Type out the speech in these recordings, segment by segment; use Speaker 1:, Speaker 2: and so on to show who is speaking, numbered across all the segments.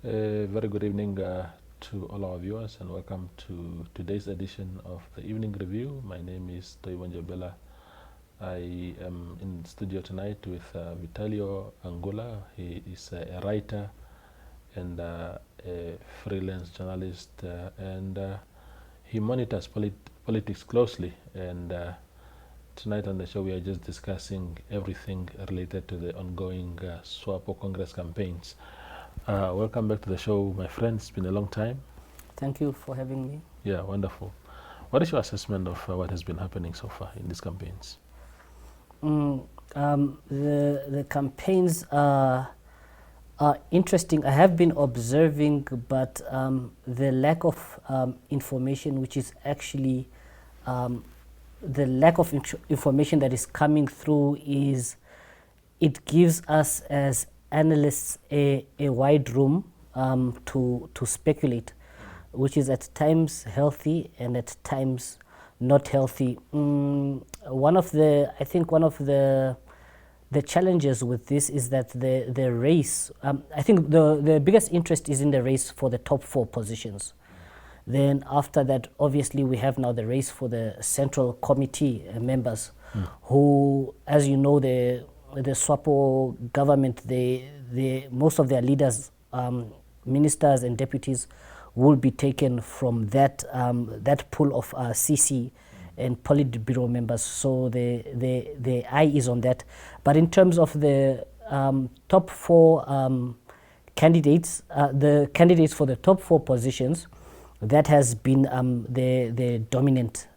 Speaker 1: Very good evening to all our viewers and welcome to today's edition of the Evening Review. My name is Toibonjo Bella. I am in studio tonight with Vitalio Angula. He is a writer and a freelance journalist and he monitors politics closely. And tonight on the show we are just discussing everything related to the ongoing Swapo Congress campaigns. Welcome back to the show, my friend. It's been a long time.
Speaker 2: Thank you for having me.
Speaker 1: Yeah, wonderful. What is your assessment of what has been happening so far in these campaigns?
Speaker 2: The campaigns are interesting. I have been observing, but the lack of information, which is actually the lack of information that is coming through, it gives us as analysts a wide room to speculate, which is at times healthy and at times not healthy. One of the challenges with this is that the race, I think the biggest interest is in the race for the top 4 positions. Then after that, obviously, we have now the race for the Central Committee members, who, as you know, the Swapo government, most of their leaders, ministers and deputies will be taken from that pool of CC and Politburo members. So the eye is on that. But in terms of the top 4 candidates, the candidates for the top 4 positions, that has been the dominant,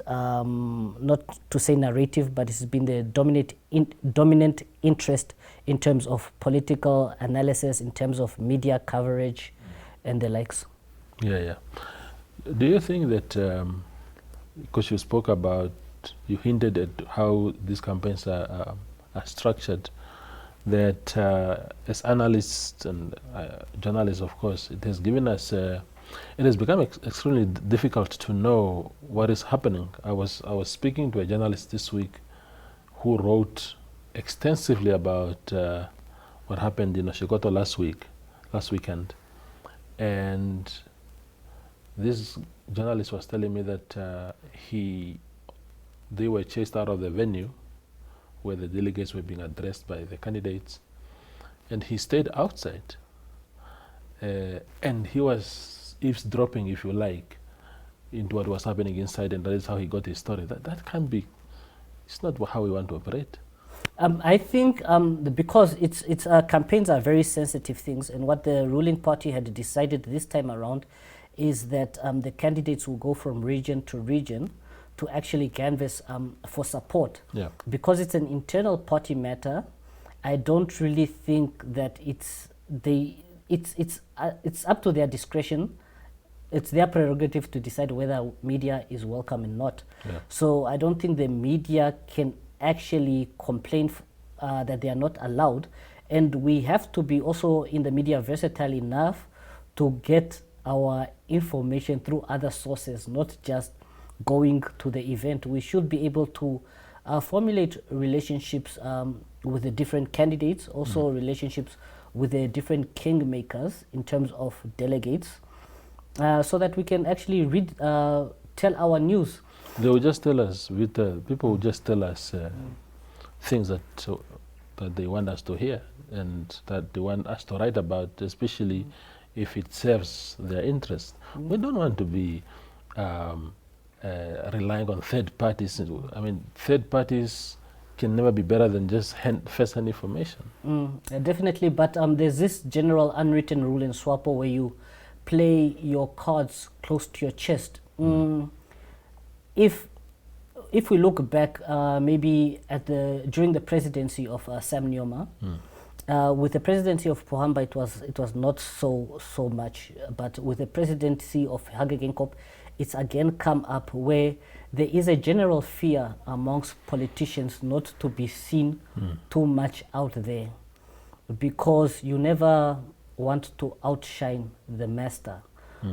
Speaker 2: not to say narrative, but it's been the dominant interest in terms of political analysis, in terms of media coverage, and the likes.
Speaker 1: Yeah. Do you think that, because you spoke about, you hinted at how these campaigns are structured, that as analysts and journalists, of course, it has given us, it has become extremely difficult to know what is happening. I was speaking to a journalist this week who wrote extensively about what happened in Oshikoto last weekend, and this journalist was telling me that they were chased out of the venue where the delegates were being addressed by the candidates, and he stayed outside, and he was eavesdropping, if you like, into what was happening inside, and that is how he got his story. That can't be, it's not how we want to operate.
Speaker 2: I think because campaigns are very sensitive things, and what the ruling party had decided this time around is that the candidates will go from region to region to actually canvass for support.
Speaker 1: Yeah.
Speaker 2: Because it's an internal party matter, I don't really think that it's up to their discretion. It's their prerogative to decide whether media is welcome or not.
Speaker 1: Yeah.
Speaker 2: So I don't think the media can actually complain that they are not allowed. And we have to be also in the media versatile enough to get our information through other sources, not just going to the event. We should be able to formulate relationships with the different candidates, also relationships with the different kingmakers in terms of delegates, so that we can actually tell our news.
Speaker 1: They will just tell us, people will just tell us things that they want us to hear and that they want us to write about, especially if it serves their interest. We don't want to be relying on third parties. I mean, third parties can never be better than just first-hand information.
Speaker 2: Definitely, but there's this general unwritten rule in Swapo where you play your cards close to your chest. If we look back, maybe during the presidency of Sam Nujoma, with the presidency of Pohamba, it was not so much, but with the presidency of Hage Geingob, it's again come up where there is a general fear amongst politicians not to be seen too much out there, because you never want to outshine the master.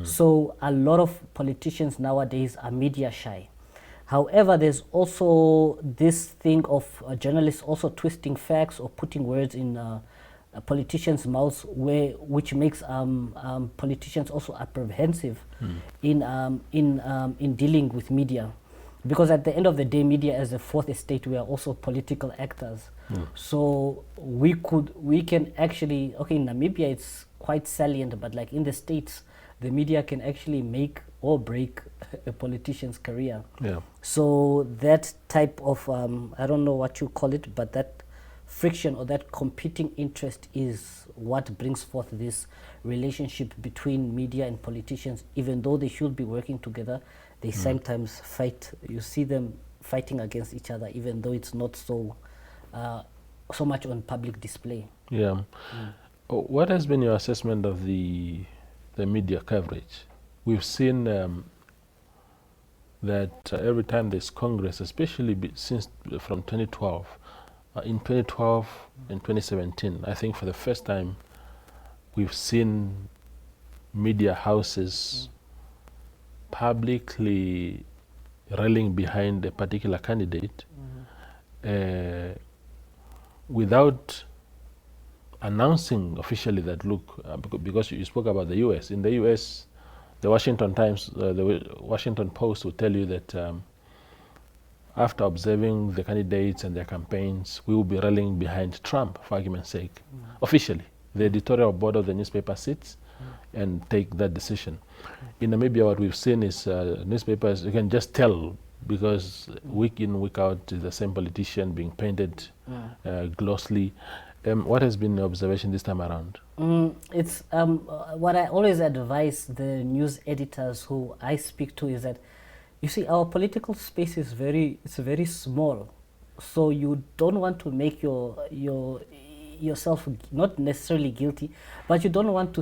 Speaker 2: So a lot of politicians nowadays are media shy. However, there's also this thing of journalists also twisting facts or putting words in politicians' mouths, which makes politicians also apprehensive in dealing with media, because at the end of the day, media as a fourth estate, we are also political actors. So we can actually, okay, in Namibia it's quite salient, but like in the States, the media can actually make or break a politician's career.
Speaker 1: Yeah.
Speaker 2: So that type of I don't know what you call it, but that friction or that competing interest is what brings forth this relationship between media and politicians. Even though they should be working together, they sometimes fight. You see them fighting against each other, even though it's not so much on public display.
Speaker 1: Yeah. What has been your assessment of the media coverage? We've seen that every time there's Congress, especially since from 2012, in 2012 and 2017, I think for the first time, we've seen media houses publicly rallying behind a particular candidate without announcing officially that, look, because you spoke about the US. In the US, the Washington Times, the Washington Post will tell you that after observing the candidates and their campaigns, we will be rallying behind Trump, for argument's sake, officially. The editorial board of the newspaper sits and take that decision. In Namibia, what we've seen is newspapers, you can just tell, because week in, week out, is the same politician being painted glossily. What has been the observation this time around?
Speaker 2: It's what I always advise the news editors who I speak to is that, you see, our political space is very small, so you don't want to make yourself not necessarily guilty, but you don't want to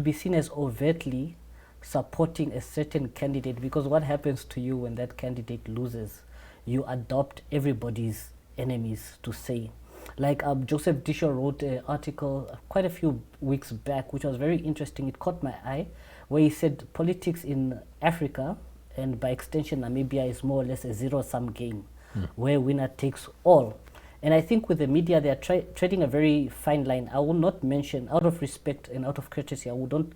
Speaker 2: be seen as overtly supporting a certain candidate, because what happens to you when that candidate loses? You adopt everybody's enemies, to say. Like Joseph Disho wrote an article quite a few weeks back, which was very interesting. It caught my eye, where he said politics in Africa, and by extension Namibia, is more or less a zero-sum game, where winner takes all. And I think with the media, they are treading a very fine line. I will not mention, out of respect and out of courtesy, I will not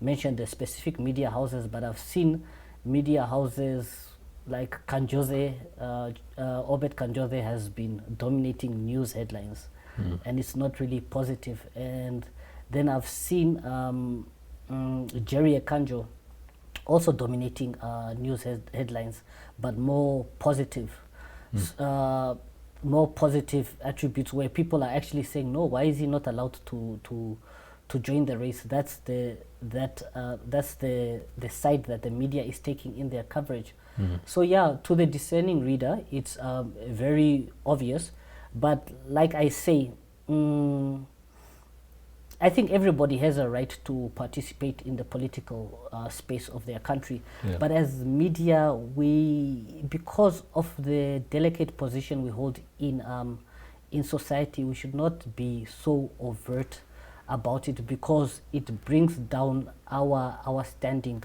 Speaker 2: mention the specific media houses, but I've seen media houses like Kanjoze, Obed Kanjoze has been dominating news headlines, and it's not really positive. And then I've seen Jerry Ekanjo also dominating news headlines, but more positive. More positive attributes, where people are actually saying, no, why is he not allowed to join the race? That's the side that the media is taking in their coverage. So yeah, to the discerning reader, it's very obvious. But like I say, I think everybody has a right to participate in the political space of their country.
Speaker 1: Yeah.
Speaker 2: But as media, because of the delicate position we hold in society, we should not be so overt about it, because it brings down our standing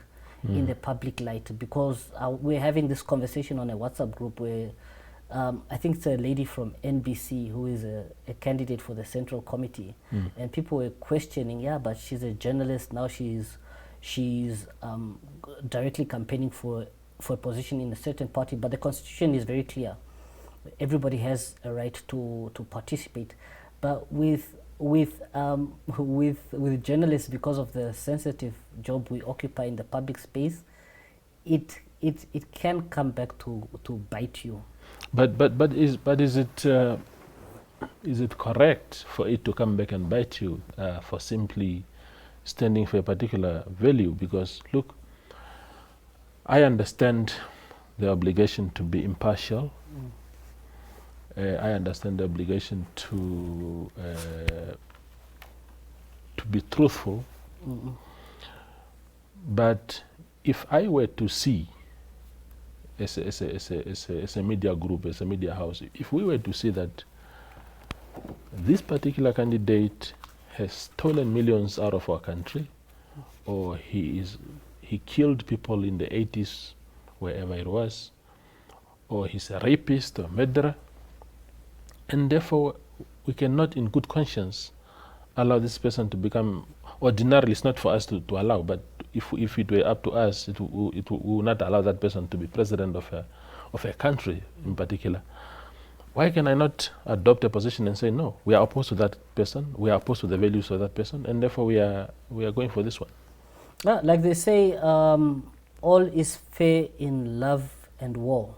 Speaker 2: in the public light. Because we're having this conversation on a WhatsApp group where I think it's a lady from NBC who is a candidate for the Central Committee, and people were questioning, yeah, but she's a journalist now. She's directly campaigning for a position in a certain party, but the Constitution is very clear. Everybody has a right to participate, but with journalists, because of the sensitive job we occupy in the public space, it can come back to bite you.
Speaker 1: But is it correct for it to come back and bite you for simply standing for a particular value? Because look, I understand the obligation to be impartial. I understand the obligation to be truthful. But if I were to see, as a media group, as a media house, if we were to see that this particular candidate has stolen millions out of our country, or he killed people in the 80s, wherever it was, or he's a rapist or murderer, and therefore we cannot in good conscience allow this person to become, ordinarily it's not for us to allow, but if it were up to us, we will not allow that person to be president of a country in particular. Why can I not adopt a position and say, no, we are opposed to that person, we are opposed to the values of that person, and therefore we are going for this one?
Speaker 2: Like they say, all is fair in love and war,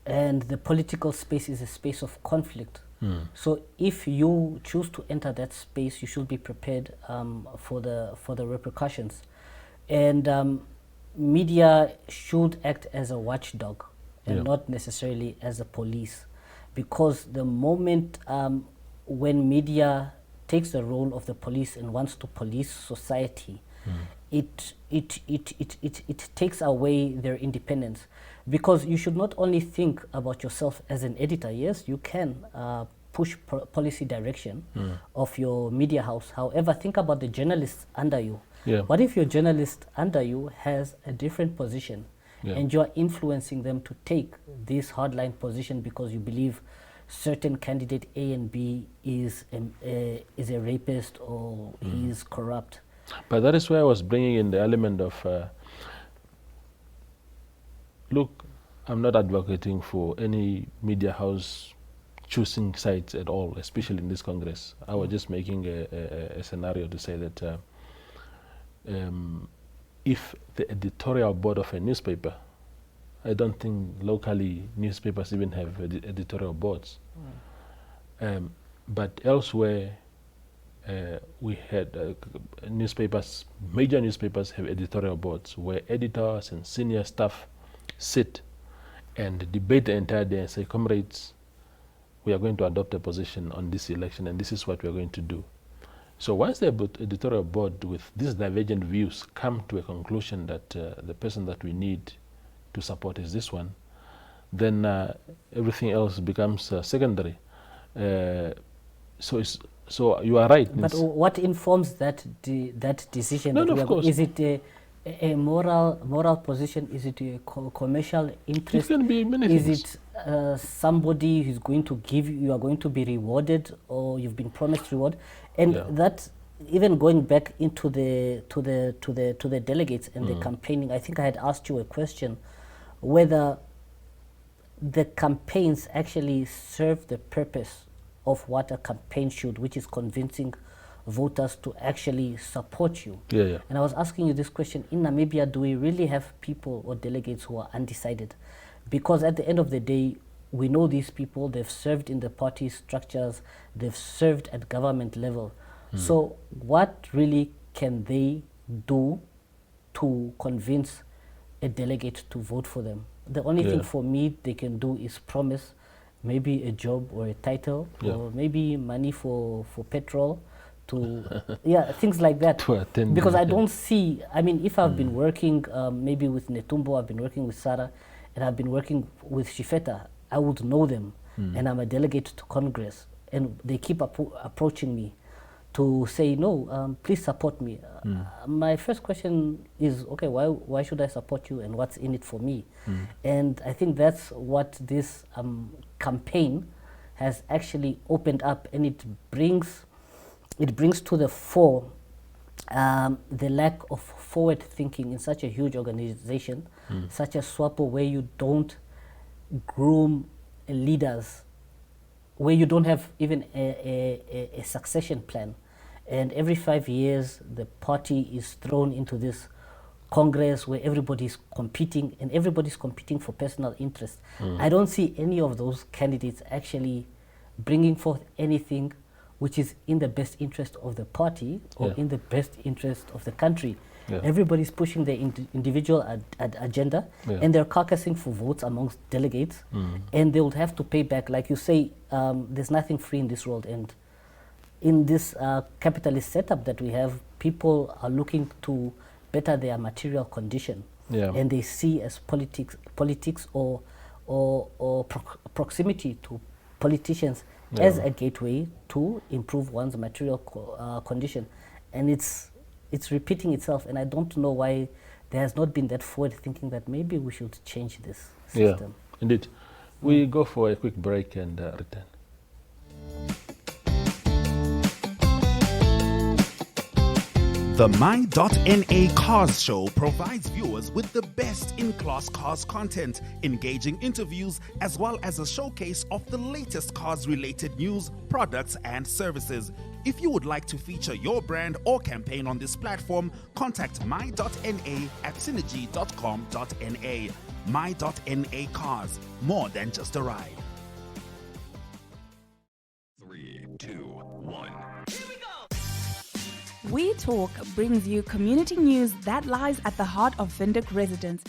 Speaker 2: and the political space is a space of conflict. So if you choose to enter that space, you should be prepared for the repercussions. And media should act as a watchdog and not necessarily as a police, because the moment when media takes the role of the police and wants to police society, it takes away their independence. Because you should not only think about yourself as an editor. Yes, you can push policy direction of your media house. However, think about the journalists under you. What if your journalist under you has a different position and you are influencing them to take this hardline position because you believe certain candidate A and B is a rapist or is corrupt?
Speaker 1: But that is where I was bringing in the element of look, I'm not advocating for any media house choosing sides at all, especially in this Congress. I was just making a scenario to say that if the editorial board of a newspaper, I don't think locally newspapers even have editorial boards, but elsewhere we had newspapers, major newspapers have editorial boards where editors and senior staff sit and debate the entire day and say, comrades, we are going to adopt a position on this election and this is what we are going to do. So once the editorial board with these divergent views come to a conclusion that the person that we need to support is this one, then everything else becomes secondary. So you are right.
Speaker 2: But what informs that decision?
Speaker 1: No, of course.
Speaker 2: Is it a moral position? Is it a commercial interest?
Speaker 1: It can be many
Speaker 2: things.
Speaker 1: Is
Speaker 2: it somebody who's going to give you are going to be rewarded, or you've been promised reward? And that, even going back into the delegates and the campaigning, I think I had asked you a question whether the campaigns actually serve the purpose of what a campaign should, which is convincing voters to actually support you. And I was asking you this question: in Namibia, do we really have people or delegates who are undecided? Because at the end of the day, we know these people, they've served in the party structures, they've served at government level. So what really can they do to convince a delegate to vote for them? The only thing for me they can do is promise maybe a job or a title, or maybe money for petrol, to things like that. Because I don't see, I mean, if I've been working maybe with Netumbo, I've been working with Sarah, and I've been working with Shifeta, I would know them, and I'm a delegate to Congress, and they keep approaching me to say, no, please support me. My first question is, okay, why should I support you, and what's in it for me? And I think that's what this campaign has actually opened up, and it brings to the fore the lack of forward thinking in such a huge organization such as Swapo, where you don't groom leaders, where you don't have even a succession plan. And every 5 years, the party is thrown into this Congress where everybody's competing, and everybody's competing for personal interest. I don't see any of those candidates actually bringing forth anything which is in the best interest of the party or in the best interest of the country. Everybody's pushing their individual agenda, and they're caucusing for votes amongst delegates, and they would have to pay back. Like you say, there's nothing free in this world, and in this capitalist setup that we have, people are looking to better their material condition, and they see as politics or proximity to politicians as a gateway to improve one's material condition. And it's repeating itself, and I don't know why there has not been that forward thinking that maybe we should change this system.
Speaker 1: Indeed. We go for a quick break and return.
Speaker 3: The My.NA Cars Show provides viewers with the best in-class cars content, engaging interviews, as well as a showcase of the latest cars-related news, products, and services. If you would like to feature your brand or campaign on this platform, contact My.NA at synergy.com.na. My.NA Cars, more than just a ride.
Speaker 4: 3, 2, 1.
Speaker 5: We Talk brings you community news that lies at the heart of Windhoek residents.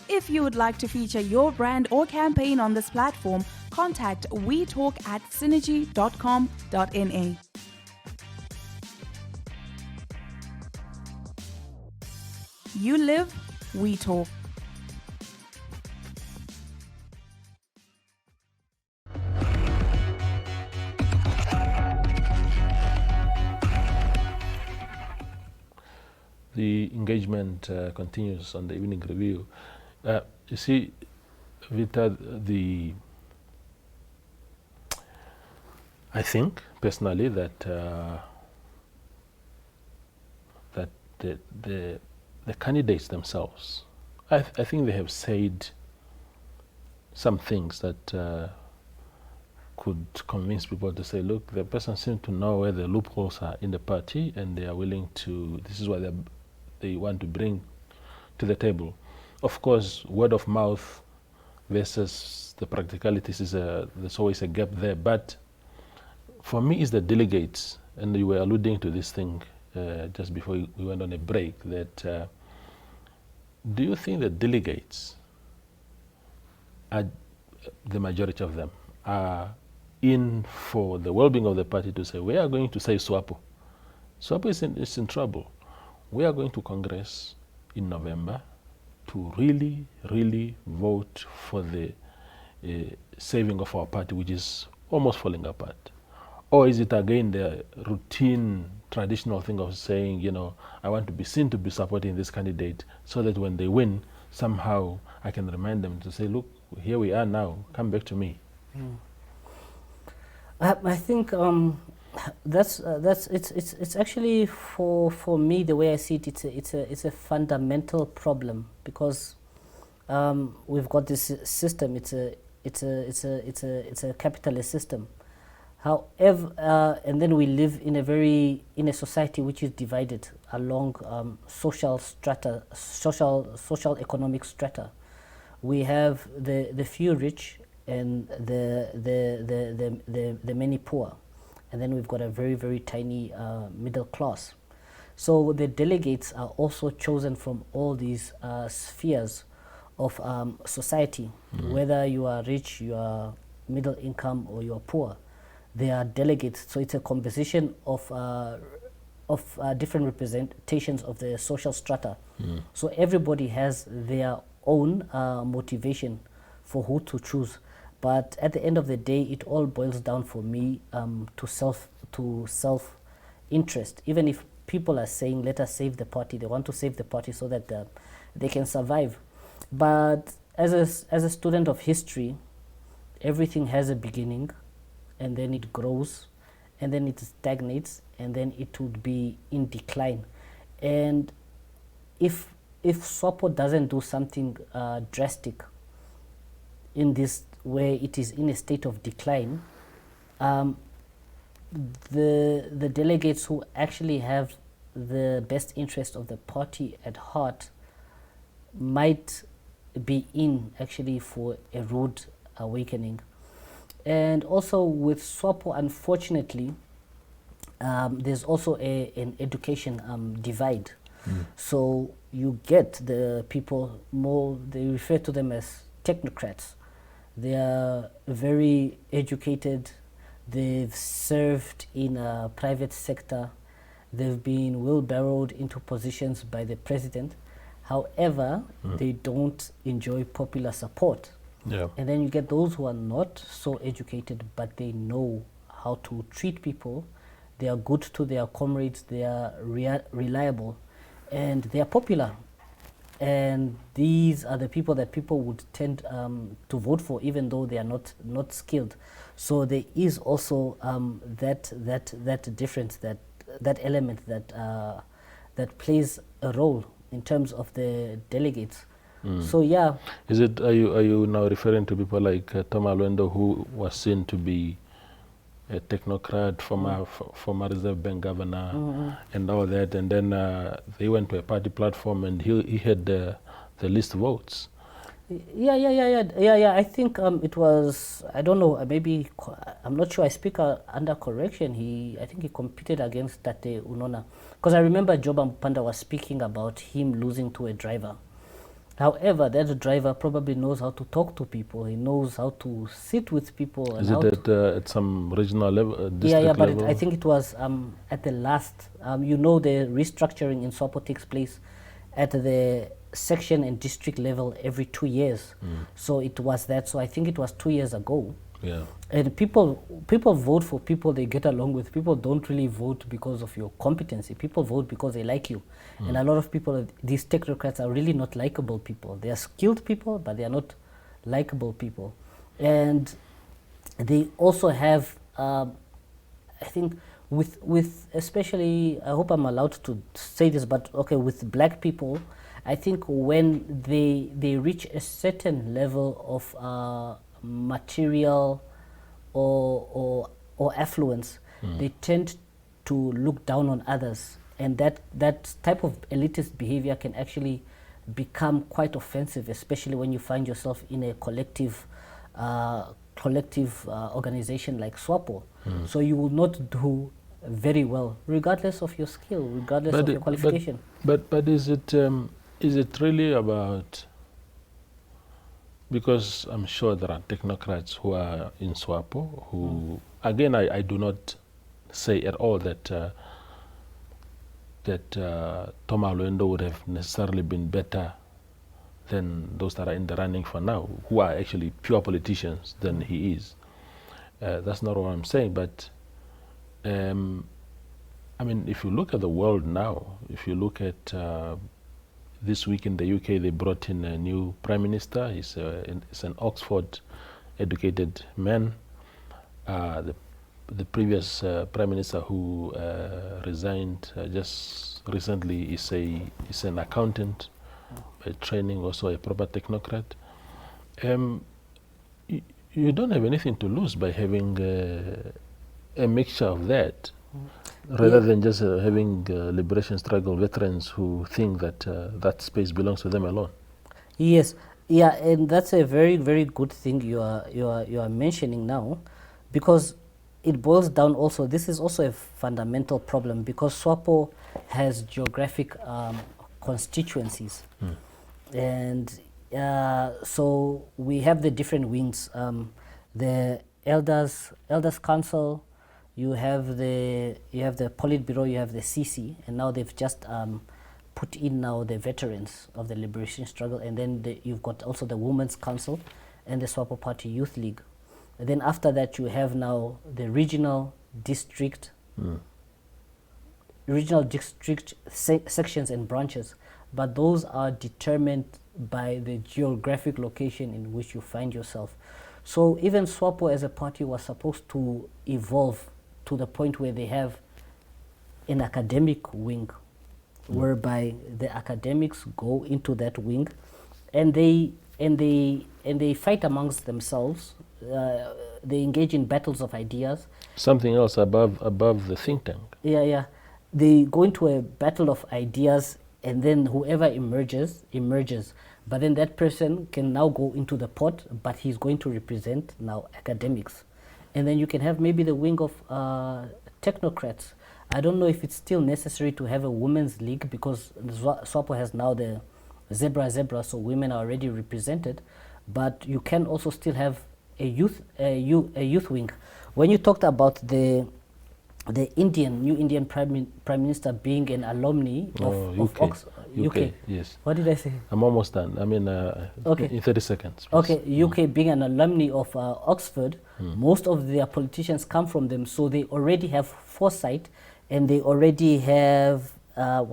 Speaker 5: If you would like to feature your brand or campaign on this platform, contact We Talk at synergy.com.na. You live, we talk.
Speaker 1: The engagement continues on the evening review. You see, Vita, I think personally that that the candidates themselves, I think they have said some things that could convince people to say, look, the person seems to know where the loopholes are in the party, and they are willing to. This is what they want to bring to the table. Of course, word of mouth versus the practicalities there's always a gap there. But for me, it's the delegates, and you were alluding to this thing just before we went on a break. That do you think the delegates, are the majority of them, are in for the well-being of the party to say, we are going to save Swapo. Swapo is in trouble. We are going to Congress in November to really, really vote for the saving of our party, which is almost falling apart. Or is it again the routine, traditional thing of saying, you know, I want to be seen to be supporting this candidate so that when they win, somehow I can remind them to say, look, here we are now, come back to me.
Speaker 2: I think it's actually for me, the way I see it, it's a fundamental problem, because we've got this system. It's a capitalist system. However, and then we live in a society which is divided along social strata, social economic strata. We have the few rich and the many poor, and then we've got a very, very tiny middle class. So the delegates are also chosen from all these spheres of society. Whether you are rich, you are middle income, or you are poor, they are delegates. So it's a composition of different representations of the social strata. So everybody has their own motivation for who to choose. But at the end of the day, it all boils down for me to self-interest. Even if people are saying, let us save the party, they want to save the party so that they can survive. But as a student of history, everything has a beginning, and then it grows, and then it stagnates, and then it would be in decline. And if Swapo doesn't do something drastic in this, where it is in a state of decline, the delegates who actually have the best interest of the party at heart might be in actually for a rude awakening. And also with Swapo, unfortunately, there's also an education divide. So you get the people more, they refer to them as technocrats. They are very educated, they've served in a private sector, they've been wheelbarrowed into positions by the president. However, they don't enjoy popular support.
Speaker 1: Yeah.
Speaker 2: And then you get those who are not so educated, but they know how to treat people. They are good to their comrades, they are reliable, and they are popular. And these are the people that people would tend to vote for, even though they are not skilled. So there is also that difference, that that element that that plays a role in terms of the delegates. So yeah.
Speaker 1: Is it? Are you now referring to people like Tom Alwendo, who was seen to be a technocrat, former Reserve Bank governor, and all that, and then they went to a party platform, and he had the least votes.
Speaker 2: Yeah. I think it was, I don't know, maybe, I'm not sure, I speak under correction. I think he competed against Tate Unona. Because I remember Job Mpanda was speaking about him losing to a driver. However, that driver probably knows how to talk to people. He knows how to sit with people.
Speaker 1: Is it at some regional level, district
Speaker 2: but
Speaker 1: level?
Speaker 2: I think it was at the last. You know, the restructuring in Swapo takes place at the section and district level every 2 years. So it was that. So I think it was 2 years ago.
Speaker 1: Yeah.
Speaker 2: And people vote for people they get along with. People don't really vote because of your competency. People vote because they like you. And a lot of people, these technocrats, are really not likable people. They are skilled people, but they are not likable people. And they also have, I think, with especially, I hope I'm allowed to say this, but okay, with black people, I think when they reach a certain level of material or affluence, they tend to look down on others, and that type of elitist behavior can actually become quite offensive, especially when you find yourself in a collective organization like Swapo. So you will not do very well, regardless of your skill, regardless of your qualification.
Speaker 1: But is it really about? Because I'm sure there are technocrats who are in Swapo who, again, I do not say at all that Tom Alwendo would have necessarily been better than those that are in the running for now, who are actually pure politicians than he is. That's not what I'm saying, but I mean, if you look at the world now, if you look at this week in the UK, they brought in a new prime minister. He's an Oxford-educated man. The previous prime minister who resigned just recently is an accountant by training, also a proper technocrat. You don't have anything to lose by having a mixture of that, rather than just having liberation struggle veterans who think that that space belongs to them alone.
Speaker 2: Yes, yeah, and that's a very, very good thing you are mentioning now, because it boils down also. This is also a fundamental problem, because Swapo has geographic constituencies, and so we have the different wings. The elders council. You have the Politburo, you have the CC, and now they've just put in now the veterans of the liberation struggle, and then you've got also the Women's Council and the Swapo Party Youth League. And then after that, you have now the regional district sections and branches, but those are determined by the geographic location in which you find yourself. So even Swapo as a party was supposed to evolve to the point where they have an academic wing, whereby the academics go into that wing, and they fight amongst themselves. They engage in battles of ideas.
Speaker 1: Something else above the think tank.
Speaker 2: Yeah. They go into a battle of ideas, and then whoever emerges. But then that person can now go into the pot, but he's going to represent now academics. And then you can have maybe the wing of technocrats. I don't know if it's still necessary to have a women's league, because Swapo has now the zebra, so women are already represented. But you can also still have a youth wing. When you talked about the new Indian prime minister being an alumni of UK.
Speaker 1: Yes.
Speaker 2: What did I say?
Speaker 1: I'm almost done. I mean,
Speaker 2: okay.
Speaker 1: In 30 seconds.
Speaker 2: Please. Okay, UK being an alumni of Oxford, most of their politicians come from them, so they already have foresight, and they already have a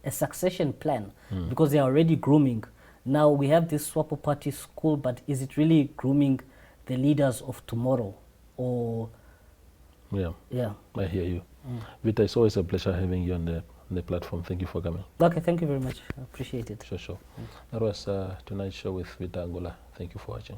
Speaker 2: succession plan, because they are already grooming. Now we have this Swapo Party school, but is it really grooming the leaders of tomorrow, or
Speaker 1: Yeah,
Speaker 2: Yeah.
Speaker 1: I hear you. Vita, it's always a pleasure having you on the platform. Thank you for coming.
Speaker 2: Okay, thank you very much. I appreciate it.
Speaker 1: Sure. That was tonight's show with Vita Angula. Thank you for watching.